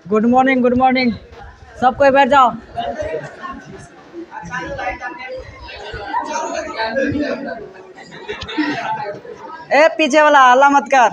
Good morning, good morning. सब कोई बैठ जाओ। ए पीछे वाला हल्ला मत कर।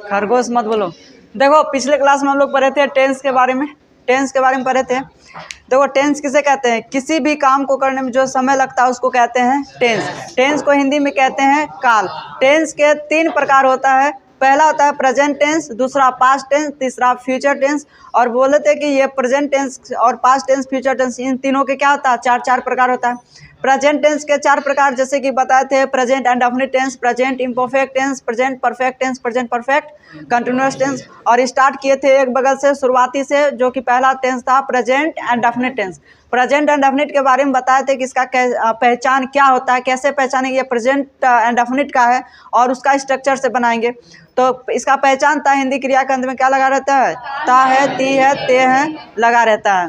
खरगोश मत बोलो। देखो पिछले क्लास में हम लोग पढ़े थे टेंस के बारे में। टेंस के बारे में पढ़े थे। देखो टेंस किसे कहते हैं? किसी भी काम को करने में जो समय लगता है उसको कहते हैं टेंस। टेंस को हिंदी में कहते हैं काल। टेंस के 3 प्रकार होता है। पहला होता है प्रेजेंट टेंस, दूसरा पास्ट टेंस, तीसरा फ्यूचर टेंस। और बोले थे कि ये प्रेजेंट टेंस और पास्ट टेंस, फ्यूचर टेंस, इन तीनों के क्या होता है? 4 प्रकार होता है। प्रेजेंट टेंस के 4 प्रकार जैसे कि बताए थे, present indefinite tense, present imperfect tense, present perfect tense, present perfect continuous tense. और स्टार्ट किए थे एक बगल से शुरुआती से, जो कि पहला टेंस था present indefinite tense. Present indefinite के बारे में बताए थे कि इसका पहचान क्या होता है, कैसे पहचानेंगे ये प्रेजेंट इंडेफिनिट का है, और उसका स्ट्रक्चर से बनाएंगे। तो इसका पहचान था हिंदी क्रिया के अंत में क्या लगा रहता है? ता है, ती है, ते है लगा रहता है।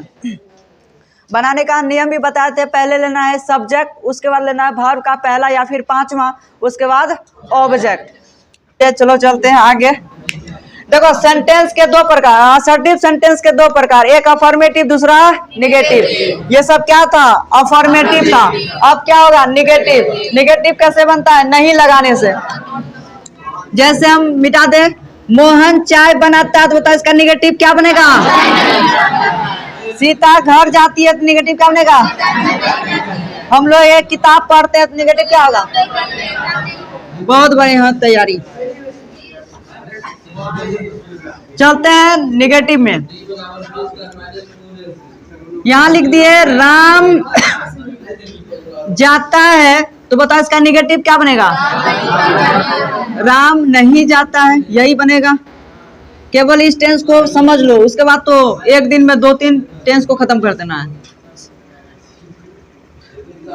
बनाने का नियम भी बताए थे। पहले लेना है सब्जेक्ट, उसके बाद लेना है वर्ब का पहला या फिर 5वां, उसके बाद ऑब्जेक्ट। चलो चलते हैं आगे। देखो सेंटेंस के 2 प्रकार, असर्टिव सेंटेंस के 2 प्रकार, एक अफर्मेटिव, दूसरा निगेटिव। ये सब क्या था? अफर्मेटिव था। अब क्या होगा? निगेटिव। निगेटिव कैसे बनता है? नहीं लगाने से। जैसे हम मिटा दे, मोहन चाय बनाता है, तो बताओ इसका निगेटिव क्या बनेगा? सीता घर जाती है, तो निगेटिव क्या बनेगा? हम लोग एक किताब पढ़ते हैं, तो निगेटिव क्या होगा? बहुत बढ़िया तैयारी। चलते हैं निगेटिव में। यहाँ लिख दिए राम जाता है, तो बताओ इसका निगेटिव क्या बनेगा? राम नहीं जाता है, यही बनेगा। केवल इस टेंस को समझ लो, उसके बाद तो एक दिन में 2-3 टेंस को खत्म कर देना है।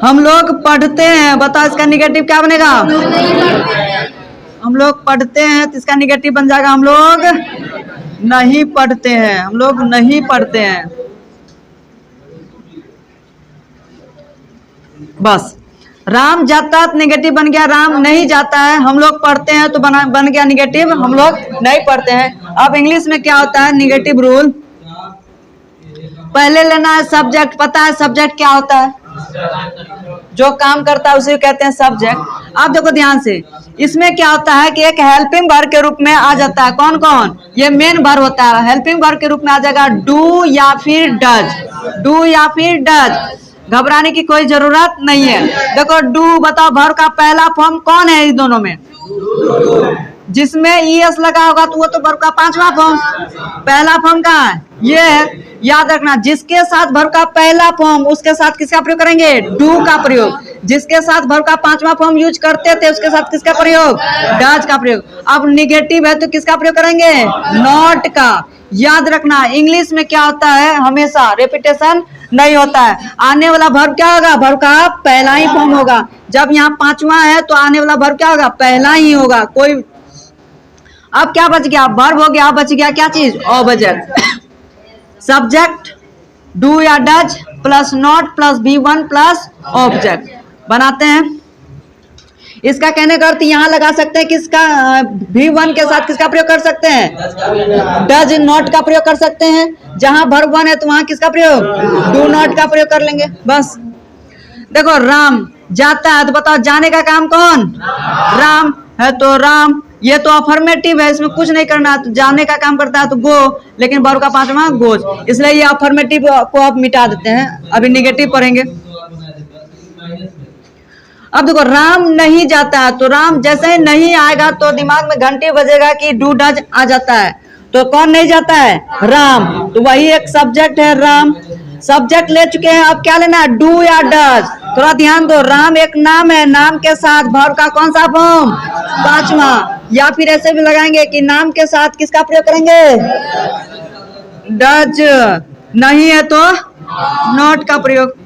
हम लोग पढ़ते हैं, बताओ इसका निगेटिव क्या बनेगा? हम लोग पढ़ते हैं, तो इसका निगेटिव बन जाएगा हम लोग नहीं पढ़ते हैं। हम लोग नहीं पढ़ते हैं, बस। राम जाता तो निगेटिव बन गया राम नहीं जाता है। हम लोग पढ़ते हैं तो बन गया निगेटिव हम लोग नहीं पढ़ते हैं। अब इंग्लिश में क्या होता है निगेटिव रूल? पहले लेना है सब्जेक्ट। पता है सब्जेक्ट क्या होता है? जो काम करता है उसे कहते हैं सब्जेक्ट। आप देखो ध्यान से, इसमें क्या होता है कि एक हेल्पिंग वर्ब के रूप में आ जाता है। कौन कौन? ये मेन वर्ब होता है। हेल्पिंग वर्ब के रूप में आ जाएगा डू या फिर डज। डू या फिर डज। घबराने की कोई जरूरत नहीं है। देखो डू, बताओ वर्ब का पहला फॉर्म कौन है इस दोनों में? जिसमें ईएस लगा होगा तो वो तो वर्ब का 5वां फॉर्म। पहला फॉर्म कहाँ है? ये है। याद रखना, जिसके साथ वर्ब का पहला फॉर्म, उसके साथ किसका प्रयोग करेंगे? डू का प्रयोग। जिसके साथ वर्ब का 5वां फॉर्म यूज करते थे, उसके साथ किसका प्रयोग? डज का प्रयोग। अब निगेटिव है तो किसका प्रयोग करेंगे? नॉट का। याद रखना, इंग्लिश में क्या होता है? हमेशा रेपिटेशन नहीं होता है। आने वाला वर्ब क्या होगा? वर्ब का पहला ही फॉर्म होगा। जब यहाँ 5वां है तो आने वाला वर्ब क्या होगा? पहला ही होगा। कोई अब क्या बच गया? वर्ब हो गया, बच गया क्या चीज? ऑब्जेक्ट। सब्जेक्ट डू या does plus not plus V1 plus object बनाते हैं। इसका कहने का अर्थ यहाँ लगा सकते हैं किसका? V1 के साथ किसका प्रयोग कर सकते हैं? डज नॉट का प्रयोग कर सकते हैं। जहां वर्ब 1 है तो वहां किसका प्रयोग? डू नॉट का प्रयोग कर लेंगे, बस। देखो राम जाता है, तो बताओ जाने का काम कौन? राम है, तो राम। ये तो अफर्मेटिव है, इसमें कुछ नहीं करना। तो जाने का काम करता है तो गो, लेकिन वर्ब का 5वां गोज, इसलिए ये अफर्मेटिव को अब मिटा देते हैं। अभी निगेटिव पढ़ेंगे। अब देखो राम नहीं जाता है, तो राम जैसे ही नहीं आएगा तो दिमाग में घंटी बजेगा कि डू डज आ जाता है। तो कौन नहीं जाता है? राम। तो वही एक सब्जेक्ट है राम। सब्जेक्ट ले चुके हैं, अब क्या लेना है? डू या डज। थोड़ा ध्यान दो, राम एक नाम है, नाम के साथ वर्ब का कौन सा फॉर्म? 5वां। या फिर ऐसे भी लगाएंगे कि नाम के साथ किसका प्रयोग करेंगे? डज। नहीं है तो नॉट का प्रयोग।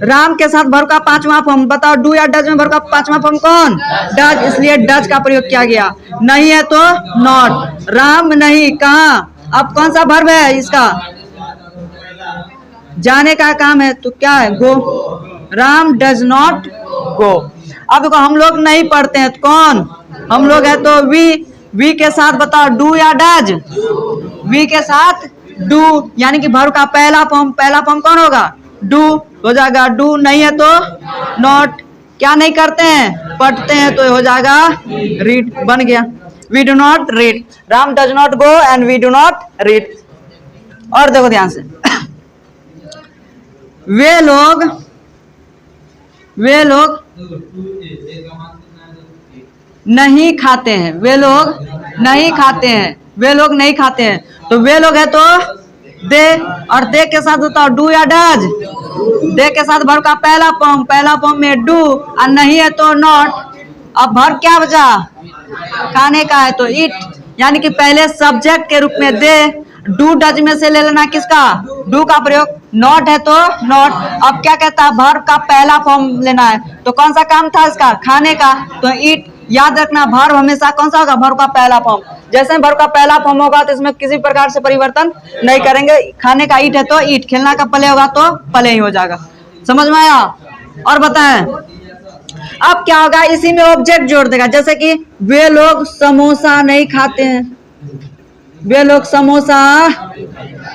राम के साथ वर्ब का 5वां फॉर्म। बताओ डू या डज में वर्ब का 5वां फॉर्म कौन? डज, इसलिए डज का प्रयोग किया गया। नहीं है तो नॉट। राम नहीं कहाँ? अब कौन सा वर्ब है इसका? जाने का काम है तो क्या है? Go. Ram does not go. अब देखो हम लोग नहीं पढ़ते हैं तो कौन? हम लोग है तो वी के साथ बताओ डू या डज? वी के साथ डू, यानी कि वर्ब का पहला फॉर्म कौन होगा? डू हो जाएगा। डू नहीं है तो नॉट। क्या नहीं करते हैं? पढ़ते हैं तो हो जाएगा रीड, बन गया। We do not read. Ram does not go and we do not read. और देखो ध्यान से, वे लोग नहीं खाते हैं। वे लोग नहीं खाते हैं। वे लोग नहीं खाते हैं तो वे लोग है तो दे, और दे के साथ होता डू या डज? दे के साथ वर्ब का पहला फॉर्म में डू, और नहीं है तो नॉट। अब वर्ब क्या बचा? खाने का है तो इट, यानी कि पहले सब्जेक्ट के रूप में दे, डू डज में से ले लेना किसका? डू का प्रयोग। नॉट है तो नॉट। अब क्या कहता है? वर्ब का पहला फॉर्म लेना है तो कौन सा काम था इसका? खाने का, तो इट। याद रखना वर्ब हमेशा कौन सा होगा? वर्ब का पहला फॉर्म। जैसे वर्ब का पहला फॉर्म होगा तो इसमें किसी प्रकार से परिवर्तन नहीं करेंगे। खाने का ईट है तो ईट, खेलना का प्ले होगा तो प्ले ही हो जाएगा। समझ में आया? और बताएं अब क्या होगा? इसी में ऑब्जेक्ट जोड़ देगा, जैसे कि वे लोग समोसा नहीं खाते हैं। वे लोग समोसा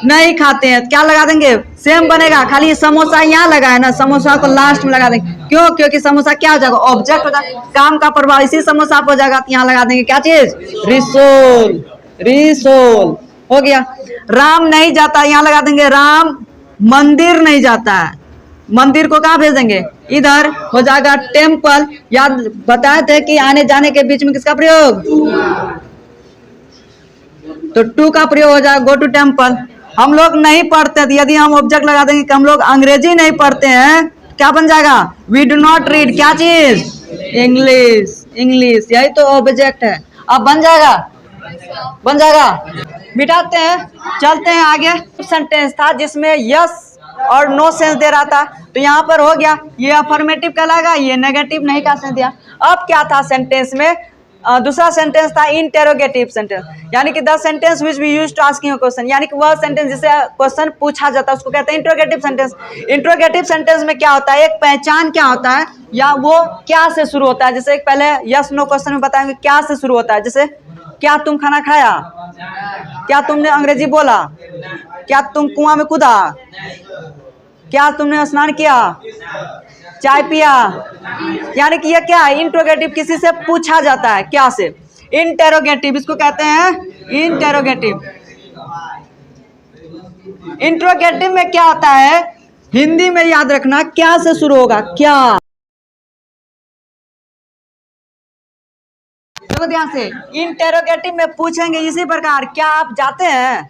नहीं खाते हैं, क्या लगा देंगे? सेम बनेगा, खाली समोसा यहाँ लगा है ना, समोसा को लास्ट में लगा देंगे। क्यों? क्योंकि समोसा क्या हो जाएगा? ऑब्जेक्ट हो जाएगा, काम का प्रभाव इसी समोसा पर हो जाएगा, तो यहाँ लगा देंगे क्या चीज? रिसोल। रिसोल हो गया। राम नहीं जाता, यहाँ लगा देंगे राम मंदिर नहीं जाता है। मंदिर को कहाँ भेज देंगे? इधर हो जाएगा टेम्पल। याद बताए थे कि आने जाने के बीच में किसका प्रयोग? तो टू का प्रयोग हो जाएगा, गो टू टेम्पल। हम लोग नहीं पढ़ते थे, यदि हम ऑब्जेक्ट लगा देंगे कि हम लोग अंग्रेजी नहीं पढ़ते हैं, क्या बन जाएगा? वी डू नॉट रीड क्या चीज? इंग्लिश। इंग्लिश यही तो ऑब्जेक्ट है। अब बन जाएगा? बन जाएगा। मिटाते हैं, चलते हैं आगे। सेंटेंस था जिसमें यस और नो सेंस दे रहा था, तो यहाँ पर हो गया ये अफर्मेटिव कहलाएगा, ये नेगेटिव नहीं का सेंस दिया। अब क्या था सेंटेंस में? दूसरा सेंटेंस था इंटेरोगेटिव सेंटेंस, यानी कि the sentence which we used to asking a question, यानी कि वह सेंटेंस जिसे क्वेश्चन पूछा जाता है उसको कहते हैं इंटेरोगेटिव सेंटेंस। इंटेरोगेटिव सेंटेंस में क्या होता है? एक पहचान क्या होता है, या वो क्या से शुरू होता है। जैसे एक पहले यस नो क्वेश्चन में बताएंगे क्या से शुरू होता है। जैसे क्या तुम खाना खाया? क्या तुमने अंग्रेजी बोला? क्या तुम कुआं में कूदा? क्या तुमने स्नान किया? चाय पिया? यानी कि ये क्या है? इंट्रोगेटिव, किसी से पूछा जाता है क्या से? इंटेरोगेटिव, इसको कहते हैं इंटेरोगेटिव। इंट्रोगेटिव में क्या होता है? हिंदी में याद रखना क्या से शुरू होगा? क्या। तो ध्यान से, इंटेरोगेटिव में पूछेंगे इसी प्रकार, क्या आप जाते हैं?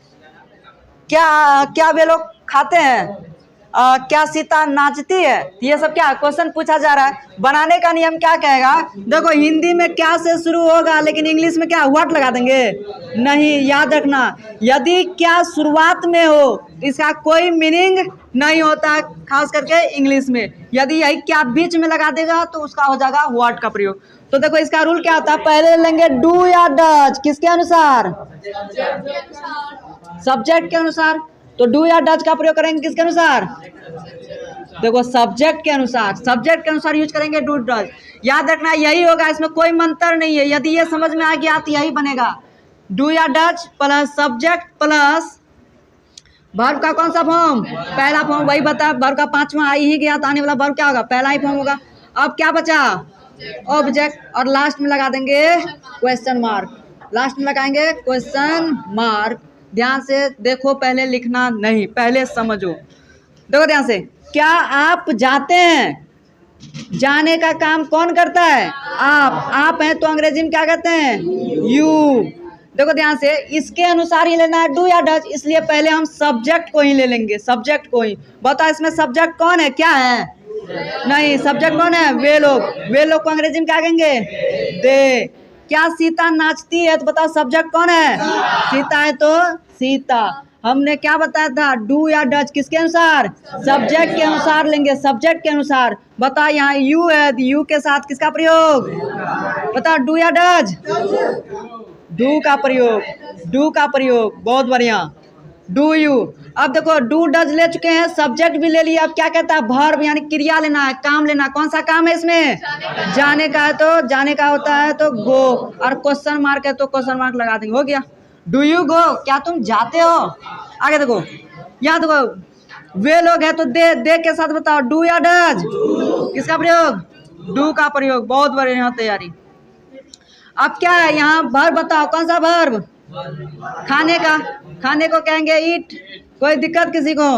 क्या वे लोग खाते हैं? क्या सीता नाचती है? ये सब क्या क्वेश्चन पूछा जा रहा है। बनाने का नियम क्या कहेगा? देखो हिंदी में क्या से शुरू होगा, लेकिन इंग्लिश में क्या व्हाट लगा देंगे? नहीं। याद रखना, यदि क्या शुरुआत में हो तो इसका कोई मीनिंग नहीं होता, खास करके इंग्लिश में। यदि यही क्या बीच में लगा देगा तो उसका हो जाएगा व्हाट का प्रयोग। तो देखो इसका रूल क्या होता है? पहले लेंगे डू या डज, किसके अनुसार? सब्जेक्ट के अनुसार। तो डू या डज का प्रयोग करेंगे किसके अनुसार? देखो सब्जेक्ट के अनुसार। सब्जेक्ट के अनुसार यूज करेंगे डू डज। याद रखना यही होगा, इसमें कोई मंत्र नहीं है। यदि ये समझ में आ गया तो यही बनेगा, डू या does plus subject plus verb का कौन सा फॉर्म? पहला फॉर्म। वही बता, वर्ब का पांचवा आ ही गया तो आने वाला वर्ब क्या होगा? पहला ही फॉर्म होगा। अब क्या बचा? ऑब्जेक्ट, और लास्ट में लगा देंगे क्वेश्चन मार्क। लास्ट में लगाएंगे क्वेश्चन मार्क। ध्यान से देखो, पहले लिखना नहीं, पहले समझो। देखो ध्यान से, क्या आप जाते हैं? जाने का काम कौन करता है? आप हैं तो अंग्रेजी में क्या कहते हैं? यू। देखो ध्यान से, इसके अनुसार ही लेना है डू या डज, इसलिए पहले हम सब्जेक्ट को ही ले लेंगे, सब्जेक्ट को ही। बताओ इसमें सब्जेक्ट कौन है? क्या है? नहीं। सब्जेक्ट कौन है? वे लोग। वे लोग को अंग्रेजी में क्या कहेंगे? दे। क्या सीता नाचती है? तो बताओ सब्जेक्ट कौन है? सीता है तो सीता। हमने क्या बताया था? डू या डज किसके अनुसार? सब्जेक्ट के अनुसार लेंगे, सब्जेक्ट के अनुसार। बता यहाँ यू है, यू के साथ किसका प्रयोग? बता डू या डज? डू का प्रयोग। डू का प्रयोग। बहुत बढ़िया। Do you. अब देखो डू डज ले चुके हैं, सब्जेक्ट भी ले लिया, अब क्या कहता है वर्ब यानी क्रिया लेना है, काम लेना है। कौन सा काम है इसमें? जाने का है, तो जाने का होता है तो गो, और क्वेश्चन मार्क है तो क्वेश्चन मार्क लगा देंगे, हो गया। डू यू गो, क्या तुम जाते हो? आगे देखो, यहाँ देखो वे लोग है तो दे के साथ बताओ, डू या डज? किसका प्रयोग? डू का प्रयोग। बहुत बढ़िया तैयारी। अब क्या है यहाँ वर्ब बताओ, कौन सा वर्ब? खाने का, खाने को कहेंगे ईट। कोई दिक्कत किसी को?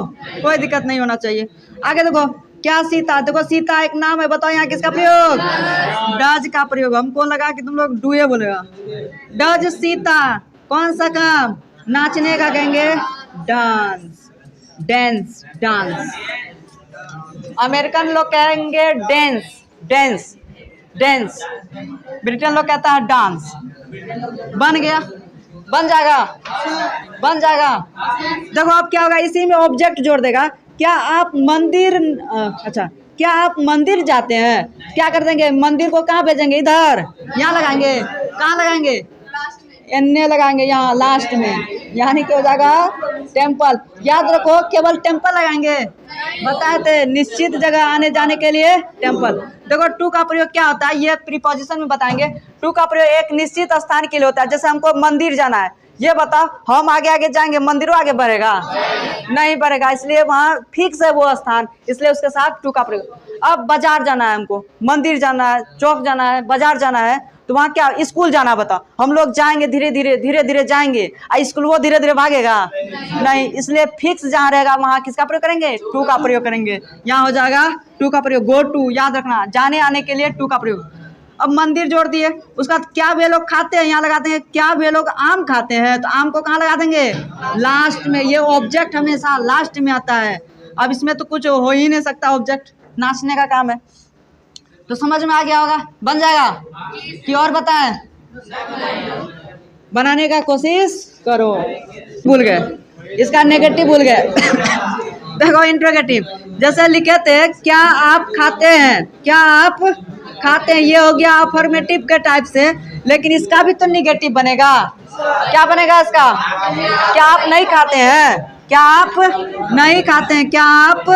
कोई दिक्कत नहीं होना चाहिए। आगे देखो क्या सीता, देखो सीता एक नाम है, बताओ यहाँ किसका प्रयोग? डज का प्रयोग। हमको लगा कि तुम लोग डूए बोलेगा। डज सीता कौन सा काम? नाचने का कहेंगे डांस, डांस, डांस। अमेरिकन लोग कहेंगे डेंस, डेंस, डेंस। ब्रिटेन लोग कहता है डांस। बन गया, बन जाएगा, बन जाएगा। देखो अब क्या होगा, इसी में ऑब्जेक्ट जोड़ देगा। क्या आप मंदिर, अच्छा क्या आप मंदिर जाते हैं? क्या कर देंगे, मंदिर को कहाँ भेजेंगे? इधर, यहाँ लगाएंगे। कहाँ लगाएंगे? एन्ने लगाएंगे, यहाँ लास्ट में, यानी कि हो जाएगा टेम्पल। याद रखो केवल टेम्पल लगाएंगे, बताए थे निश्चित जगह आने जाने के लिए टेम्पल। देखो टू का प्रयोग क्या होता है, ये प्रीपोजिशन में बताएंगे। टू का प्रयोग एक निश्चित स्थान के लिए होता है। जैसे हमको मंदिर जाना है, ये बताओ हम आगे आगे जाएंगे, मंदिरों आगे बढ़ेगा? नहीं बढ़ेगा, इसलिए वहाँ फिक्स है वो स्थान, इसलिए उसके साथ टू का प्रयोग। अब बाजार जाना है हमको, मंदिर जाना है, चौक जाना है, बाजार जाना है, तो वहाँ क्या स्कूल जाना, बताओ हम लोग जाएंगे धीरे धीरे धीरे धीरे जाएंगे, स्कूल वो धीरे धीरे भागेगा? नहीं, इसलिए फिक्स जहाँ रहेगा वहाँ किसका प्रयोग करेंगे? टू का प्रयोग करेंगे। यहाँ हो जाएगा टू का प्रयोग, गो टू। याद रखना, जाने आने के लिए टू का प्रयोग। अब मंदिर जोड़ दिए, उसका क्या वे लोग खाते हैं, यहाँ लगाते हैं। क्या वे लोग आम खाते हैं, तो आम को कहाँ लगा देंगे? लास्ट में। ये ऑब्जेक्ट हमेशा लास्ट में आता है। अब इसमें तो कुछ हो ही नहीं सकता, ऑब्जेक्ट नाचने का काम है। तो समझ में आ गया होगा, बन जाएगा कि और बताएं? बनाने का कोशिश करो। भूल गए, इसका नेगेटिव भूल गए। देखो इंट्रोगेटिव, जैसे लिखे थे क्या आप खाते हैं, क्या आप खाते हैं, ये हो गया अफर्मेटिव के टाइप से, लेकिन इसका भी तो नेगेटिव बनेगा। क्या बनेगा इसका? क्या आप नहीं खाते हैं, क्या आप नहीं खाते हैं, क्या आप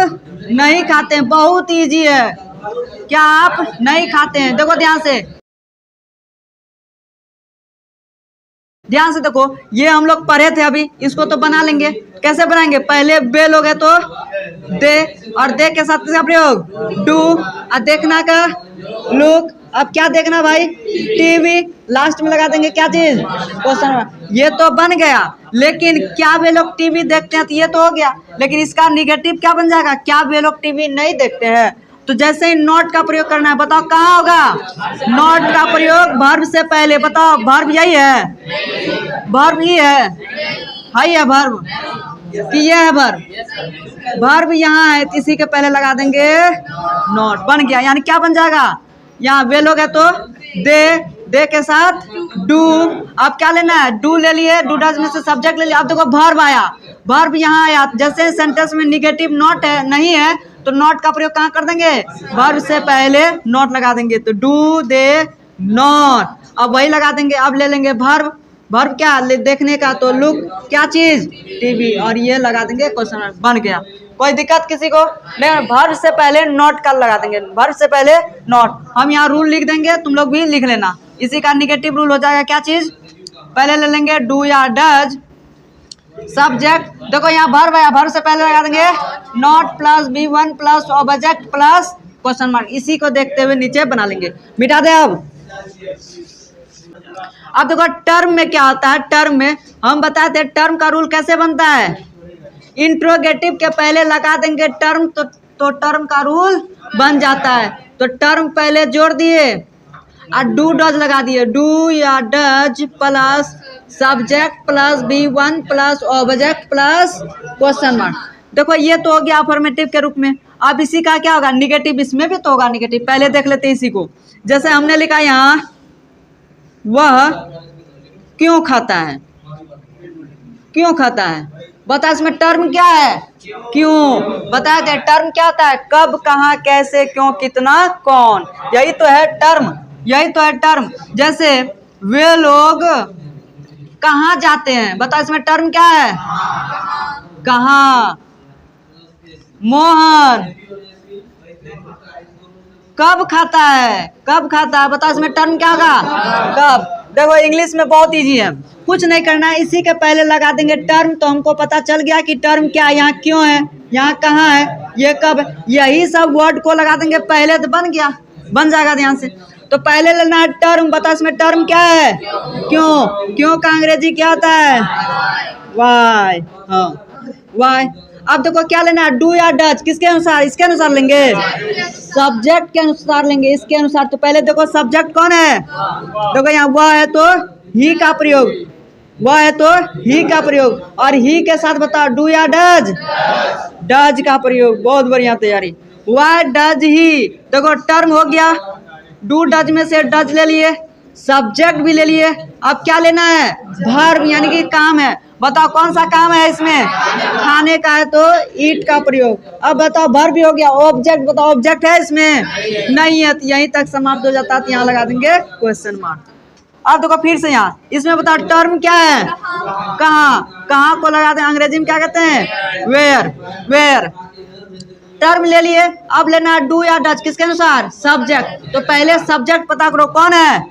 नहीं खाते हैं। बहुत इजी है, क्या आप नहीं खाते हैं। देखो ध्यान से, ध्यान से देखो, ये हम लोग पढ़े थे अभी, इसको तो बना लेंगे। कैसे बनाएंगे? पहले बे लोग है तो दे, और दे के साथ किसका प्रयोग? डू। और देखना का लुक। अब क्या देखना भाई? टीवी। लास्ट में लगा देंगे क्या चीज? क्वेश्चन। ये तो बन गया, लेकिन क्या वे लोग टीवी देखते हैं, तो ये तो हो गया, लेकिन इसका निगेटिव क्या बन जाएगा? क्या वे लोग टीवी नहीं देखते हैं? तो जैसे ही नॉट का प्रयोग करना है, बताओ कहाँ होगा? नॉट का प्रयोग वर्ब से पहले। बताओ वर्ब यही है, वर्ब ही है वर्ब कि ये है वर्ब? वर्ब यहाँ है, इसी के पहले लगा देंगे नॉट। बन गया, यानी क्या बन जाएगा? यहाँ वे लोग है तो दे के साथ डू। अब क्या लेना है? डू ले लिए, डू डज में से सब्जेक्ट ले लिया। अब देखो वर्ब आया, वर्ब यहाँ आया। जैसे सेंटेंस में निगेटिव नॉट है, नहीं है, तो नॉट का प्रयोग कहाँ कर देंगे? वर्ब से पहले नॉट लगा देंगे, तो डू दे नॉट। अब वही लगा देंगे। अब ले लेंगे वर्ब, वर्ब क्या देखने का, तो लुक क्या चीज? टीवी, और ये लगा देंगे क्वेश्चन मार्क। बन गया। कोई दिक्कत किसी को? नहीं, वर्ब से पहले नॉट का लगा देंगे, वर्ब से पहले नॉट। हम यहाँ रूल लिख देंगे, तुम लोग भी लिख लेना। इसी का निगेटिव रूल हो जाएगा क्या चीज? पहले ले लेंगे डू या डज, सब्जेक्ट। देखो यहाँ वर्ब आया, वर्ब से पहले लगा देंगे not plus B1 plus object plus question mark. इसी को देखते हुए नीचे बना लेंगे। मिटा दे। अब देखो टर्म में क्या होता है। टर्म में हम बताते हैं टर्म का रूल कैसे बनता है। इंट्रोगेटिव के पहले लगा देंगे टर्म, तो टर्म का रूल बन जाता है। तो टर्म पहले जोड़ दिए और डू डज लगा दिए, डू या does plus subject plus B1 plus object plus question mark. देखो ये तो हो गया अफर्मेटिव के रूप में। अब इसी का क्या होगा? निगेटिव। इसमें भी तो होगा निगेटिव। पहले देख लेते हैं इसी को। जैसे हमने लिखा यहाँ, वह क्यों खाता है, क्यों खाता है। बता इसमें टर्म क्या है? क्यों। बता दे टर्म क्या होता है? कब, कहाँ, कैसे, क्यों, कितना, कौन। यही तो है टर्म, यही तो है टर्म। जैसे वे लोग कहाँ जाते हैं? बताओ इसमें टर्म क्या है? कहाँ। मोहन कब खाता है? कब खाता है? बताओ इसमें टर्म क्या होगा? कब। देखो इंग्लिश में बहुत इजी है, कुछ नहीं करना है, इसी के पहले लगा देंगे टर्म, तो हमको पता चल गया कि टर्म क्या है, यहाँ क्यों है, यहाँ कहाँ है, ये कब है, यही सब वर्ड को लगा देंगे पहले, तो बन गया, बन जाएगा ध्यान से। तो पहले लेना है टर्म। बताओ इसमें टर्म क्या है? क्यों। क्यों का अंग्रेजी क्या होता है? वाई। हाँ वाई। अब देखो क्या लेना है, डू या डज, किसके अनुसार? इसके अनुसार लेंगे, सब्जेक्ट के अनुसार लेंगे, इसके अनुसार। तो पहले देखो सब्जेक्ट कौन है, देखो यहाँ वह है तो ही का प्रयोग, वह है तो ही का प्रयोग, और ही के साथ बताओ डू या डज, डज का प्रयोग। बहुत बढ़िया तैयारी। वाई डज ही, देखो टर्म हो गया, डू डज में से डज ले लिए, सब्जेक्ट भी ले लिए, अब क्या लेना है? वर्ब, यानी कि काम है। बताओ कौन सा काम है इसमें? खाने का है तो ईट का प्रयोग। अब बताओ वर्ब भी हो गया, ऑब्जेक्ट बताओ ऑब्जेक्ट है इसमें? नहीं है, तो यहीं तक समाप्त हो जाता है, तो यहाँ लगा देंगे क्वेश्चन मार्क। अब देखो फिर से यहाँ इसमें बताओ टर्म क्या है? कहाँ। कहाँ को लगा दें, अंग्रेजी में क्या कहते हैं? वेयर। वेयर टर्म ले लिए, अब लेना है डू या डज, किसके अनुसार? सब्जेक्ट। तो पहले सब्जेक्ट पता करो कौन है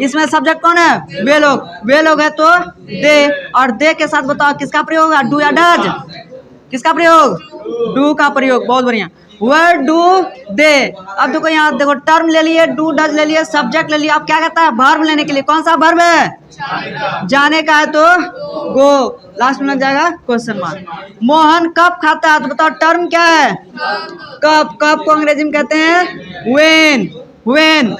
इसमें, सब्जेक्ट कौन है? वे लोग। वे लोग है तो दे, और दे के साथ बताओ किसका प्रयोग है? डू या डज, किसका प्रयोग? डू का प्रयोग। बहुत बढ़िया। Where do they. अब देखो यहाँ देखो टर्म ले लिए, डू डज ले लिए, सब्जेक्ट ले लिया, अब क्या कहता है? वर्ब लेने के लिए, कौन सा वर्ब है? जाने का है तो गो, लास्ट में लग जाएगा क्वेश्चन मार्क। मोहन कब खाता है? तो बताओ टर्म क्या है? कब। कब को अंग्रेजी में कहते हैं व्हेन। व्हेन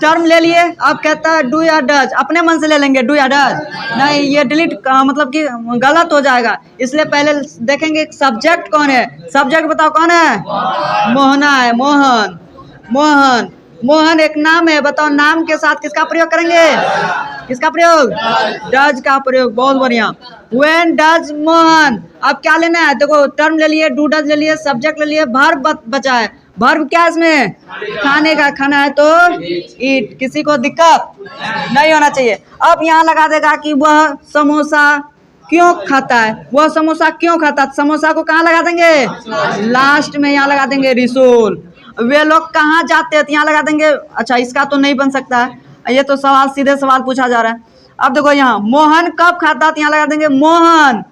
टर्म ले लिए, अब कहता है डू या डज, अपने मन से ले लेंगे डू या डज, नहीं ये डिलीट मतलब कि गलत हो जाएगा, इसलिए पहले देखेंगे सब्जेक्ट कौन है। सब्जेक्ट बताओ कौन है? मोहना है, मोहन। मोहन। मोहन एक नाम है, बताओ नाम के साथ किसका प्रयोग करेंगे? किसका प्रयोग? डज का प्रयोग। बहुत बढ़िया। व्हेन डज मोहन, अब क्या लेना है? देखो टर्म ले लिए, डू डज ले लिए, सब्जेक्ट ले लिए, वर्ब बचा है। वर्ब क्या इसमें? खाने का, खाना है तो ईट। किसी को दिक्कत नहीं होना चाहिए। अब यहाँ लगा देगा कि वह समोसा क्यों खाता है? वह समोसा क्यों खाता है? समोसा को कहाँ लगा देंगे? लास्ट में यहाँ लगा देंगे रिसोल। वे लोग कहाँ जाते हैं? यहाँ लगा देंगे, अच्छा इसका तो नहीं बन सकता है, ये तो सवाल सीधे सवाल पूछा जा रहा है। अब देखो यहाँ मोहन कब खाता है, तो यहाँ लगा देंगे मोहन।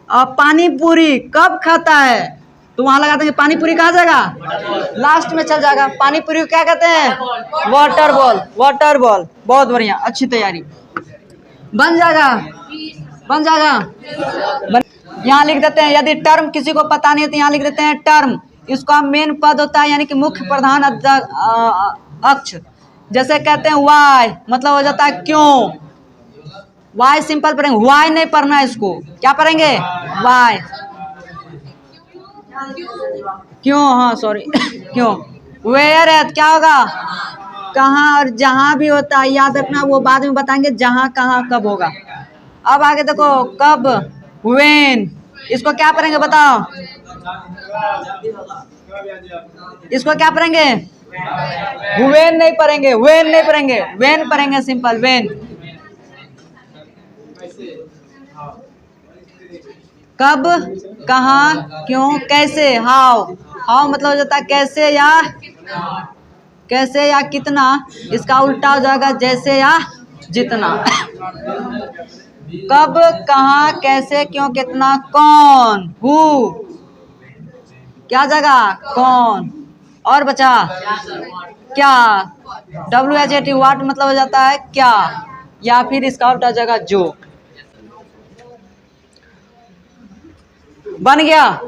अब पानी पूरी कब खाता है, तो वहां लगा देंगे पानी पूरी। कहाँ जाएगा? लास्ट में चल जाएगा। पानी पूरी को क्या कहते हैं? Water ball. Water ball. बहुत बढ़िया, अच्छी तैयारी। बन जाएगा, बन जाएगा। यहाँ लिख देते हैं, यदि टर्म किसी को पता नहीं है तो यहाँ लिख देते हैं टर्म। इसका मेन पद होता है, यानी कि मुख्य प्रधान अक्ष। जैसे कहते हैं वाई, मतलब हो जाता है क्यों। वाई सिंपल पढ़ेंगे, वाई नहीं पढ़ना है इसको, क्या पढ़ेंगे? वाई। क्यों, हाँ सॉरी क्यों। वेयर है, क्या होगा? कहाँ, और जहाँ भी होता है याद रखना, वो बाद में बताएंगे जहाँ कहाँ कब होगा। अब आगे देखो कब, व्हेन, इसको क्या पढ़ेंगे बताओ? इसको क्या पढ़ेंगे? व्हेन नहीं पढ़ेंगे, व्हेन नहीं पढ़ेंगे, व्हेन पढ़ेंगे, सिंपल व्हेन। कब, कहाँ, क्यों, कैसे, हाउ। हाउ मतलब हो जाता है कैसे या कितना, इसका उल्टा हो जाएगा जैसे या जितना। कब, कहाँ, कैसे, क्यों, कितना, कौन, हु, क्या जगह, कौन, और बचा क्या, WHAT, व्हाट मतलब हो जाता है क्या, या फिर इसका उल्टा जगह जो। बन गया।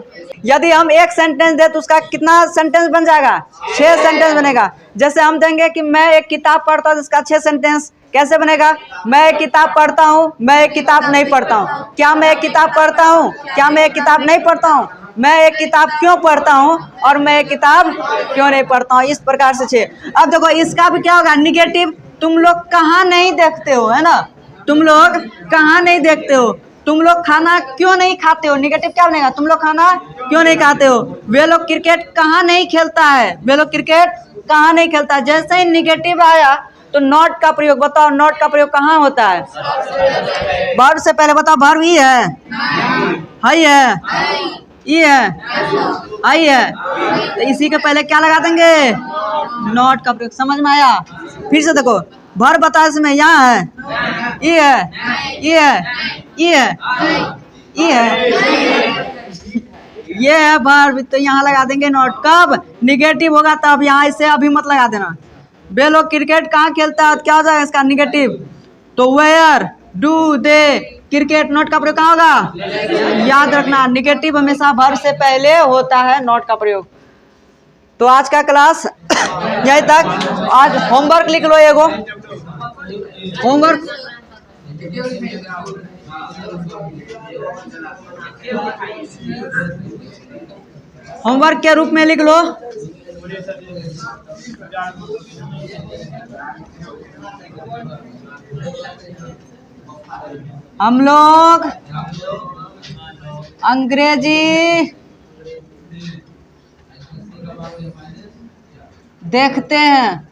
यदि हम एक सेंटेंस दे तो उसका कितना सेंटेंस बन जाएगा? 6 सेंटेंस बनेगा। जैसे हम देंगे कि मैं एक किताब पढ़ता हूँ, इसका 6 सेंटेंस कैसे बनेगा? मैं एक किताब पढ़ता हूँ, मैं एक किताब नहीं पढ़ता हूँ। क्या मैं एक किताब पढ़ता हूँ? क्या मैं एक किताब नहीं पढ़ता हूँ? मैं एक किताब क्यों पढ़ता हूँ और मैं एक किताब क्यों नहीं पढ़ता हूँ। इस प्रकार से 6। अब देखो इसका भी क्या होगा? निगेटिव। तुम लोग कहाँ नहीं देखते हो, है ना? तुम लोग कहाँ नहीं देखते हो? तुम लोग खाना क्यों नहीं खाते हो? निगेटिव क्या बनेगा? तुम लोग खाना क्यों नहीं खाते हो? वे लोग क्रिकेट कहाँ नहीं खेलता है? वे लोग क्रिकेट कहाँ नहीं खेलता है? जैसे ही निगेटिव आया तो नॉट का प्रयोग बताओ, नॉट का प्रयोग कहाँ होता है? वर्ब से पहले बताओ, वर्ब ई है, हाई है, ई है, आई है, तो इसी के पहले क्या लगा देंगे? नॉट का प्रयोग। समझ में आया? फिर से देखो, वर्ब बताओ इसमें, यहाँ है, ई है, ई है, ई है, ई है, ये है वर्ब, तो यहाँ लगा देंगे नॉट। कब निगेटिव होगा तब, यहाँ इसे अभी मत लगा देना। वे लोग क्रिकेट कहाँ खेलता है, क्या हो जाएगा इसका निगेटिव? तो where do they cricket, not का प्रयोग कहाँ होगा? याद रखना, निगेटिव हमेशा वर्ब से पहले होता है नॉट का प्रयोग। तो आज का क्लास यहीं तक। आज होमवर्क लिख लो, एगो होमवर्क। होमवर्क के रूप में लिख लो, हम लोग अंग्रेजी देखते हैं।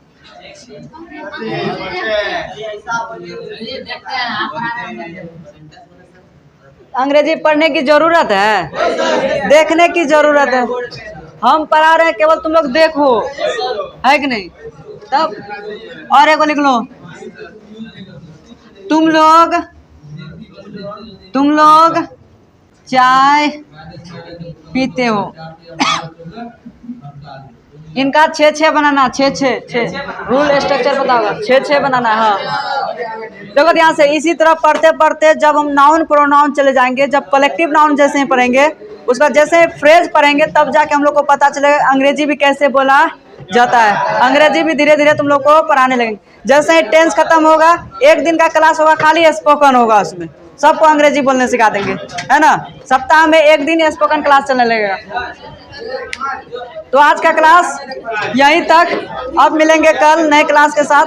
अंग्रेजी पढ़ने की जरूरत है, देखने की जरूरत है। हम पढ़ा रहे हैं, केवल तुम लोग देखो, है कि नहीं? तब और एक लिख लो, तुम लोग चाय पीते हो। इनका 6-6 बनाना, 6-6 रूल स्ट्रक्चर पता होगा, 6-6 बनाना है। हाँ देखो ध्यान से, इसी तरह पढ़ते पढ़ते जब हम नाउन प्रोनाउन चले जाएंगे, जब कलेक्टिव नाउन जैसे ही पढ़ेंगे, उसका जैसे फ्रेज पढ़ेंगे, तब जाके हम लोग को पता चलेगा अंग्रेजी भी कैसे बोला जाता है। अंग्रेजी भी धीरे धीरे तुम लोग को पढ़ाने लगेंगे। जैसे ही टेंस खत्म होगा, एक दिन का क्लास होगा, खाली स्पोकन होगा, उसमें सबको अंग्रेजी बोलने सिखा देंगे, है ना। सप्ताह में एक दिन स्पोकन क्लास चलने लगेगा। तो आज का क्लास यहीं तक, अब मिलेंगे कल नए क्लास के साथ।